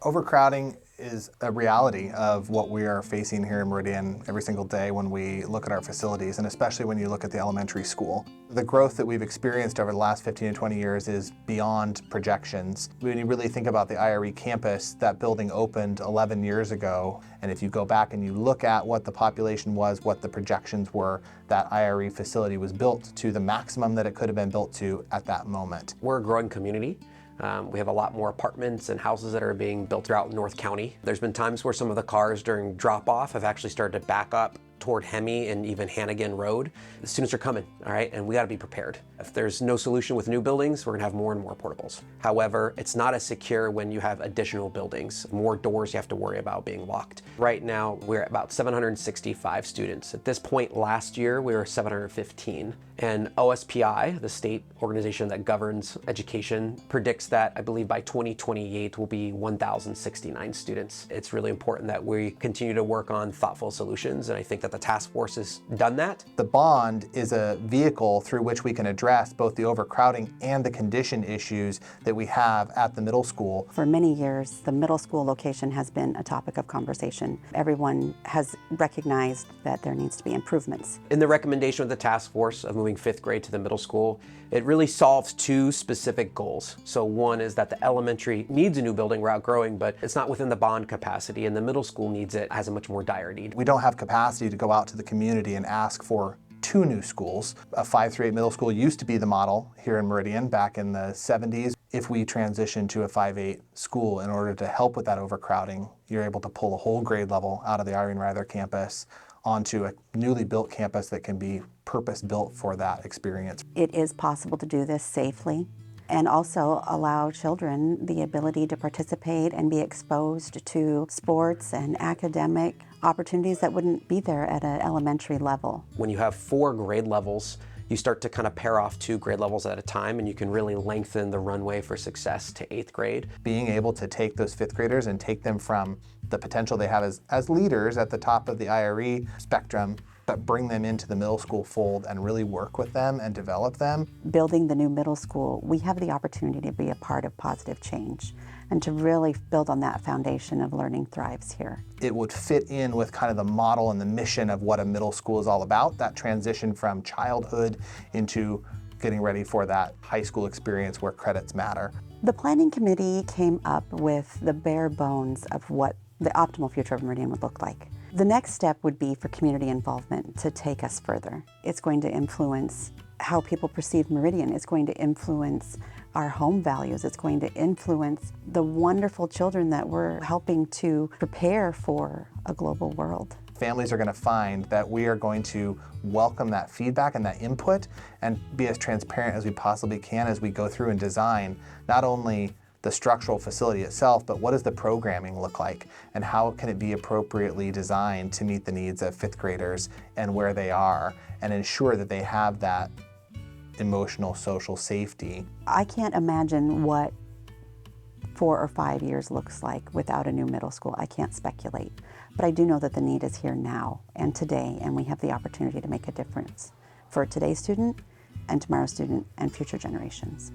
Overcrowding is a reality of what we are facing here in Meridian every single day when we look at our facilities, and especially when you look at the elementary school. The growth that we've experienced over the last 15 to 20 years is beyond projections. When you really think about the IRE campus, that building opened 11 years ago, and if you go back and you look at what the population was, what the projections were, that IRE facility was built to the maximum that it could have been built to at that moment. We're a growing community. We have a lot more apartments and houses that are being built throughout North County. There's been times where some of the cars during drop-off have actually started to back up toward Hemi and even Hannigan Road. The students are coming, all right, and we gotta be prepared. If there's no solution with new buildings, we're gonna have more and more portables. However, it's not as secure when you have additional buildings, more doors you have to worry about being locked. Right now, we're at about 765 students. At this point last year, we were 715. And OSPI, the state organization that governs education, predicts that, I believe by 2028 will be 1,069 students. It's really important that we continue to work on thoughtful solutions, and I think that the task force has done that. The bond is a vehicle through which we can address both the overcrowding and the condition issues that we have at the middle school. For many years, the middle school location has been a topic of conversation. Everyone has recognized that there needs to be improvements. In the recommendation of the task force of moving 5th grade to the middle school, it really solves two specific goals. So one is that the elementary needs a new building, we're outgrowing, but it's not within the bond capacity, and the middle school needs it, has a much more dire need. We don't have capacity to go out to the community and ask for 2 new schools. A 5-3-8 middle school used to be the model here in Meridian back in the 70s. If we transition to a 5-8 school in order to help with that overcrowding, you're able to pull a whole grade level out of the Irene Ryther campus onto a newly built campus that can be purpose-built for that experience. It is possible to do this safely and also allow children the ability to participate and be exposed to sports and academic opportunities that wouldn't be there at an elementary level. When you have 4 grade levels, you start to kind of pair off 2 grade levels at a time, and you can really lengthen the runway for success to 8th grade. Being able to take those 5th graders and take them from the potential they have as leaders at the top of the IRE spectrum, but bring them into the middle school fold and really work with them and develop them. Building the new middle school, we have the opportunity to be a part of positive change and to really build on that foundation of learning thrives here. It would fit in with kind of the model and the mission of what a middle school is all about, that transition from childhood into getting ready for that high school experience where credits matter. The planning committee came up with the bare bones of what the optimal future of Meridian would look like. The next step would be for community involvement to take us further. It's going to influence how people perceive Meridian. It's going to influence our home values. It's going to influence the wonderful children that we're helping to prepare for a global world. Families are going to find that we are going to welcome that feedback and that input and be as transparent as we possibly can as we go through and design not only the structural facility itself, but what does the programming look like and how can it be appropriately designed to meet the needs of 5th graders and where they are and ensure that they have that emotional, social safety. I can't imagine what 4 or 5 years looks like without a new middle school. I can't speculate, but I do know that the need is here now and today, and we have the opportunity to make a difference for today's student and tomorrow's student and future generations.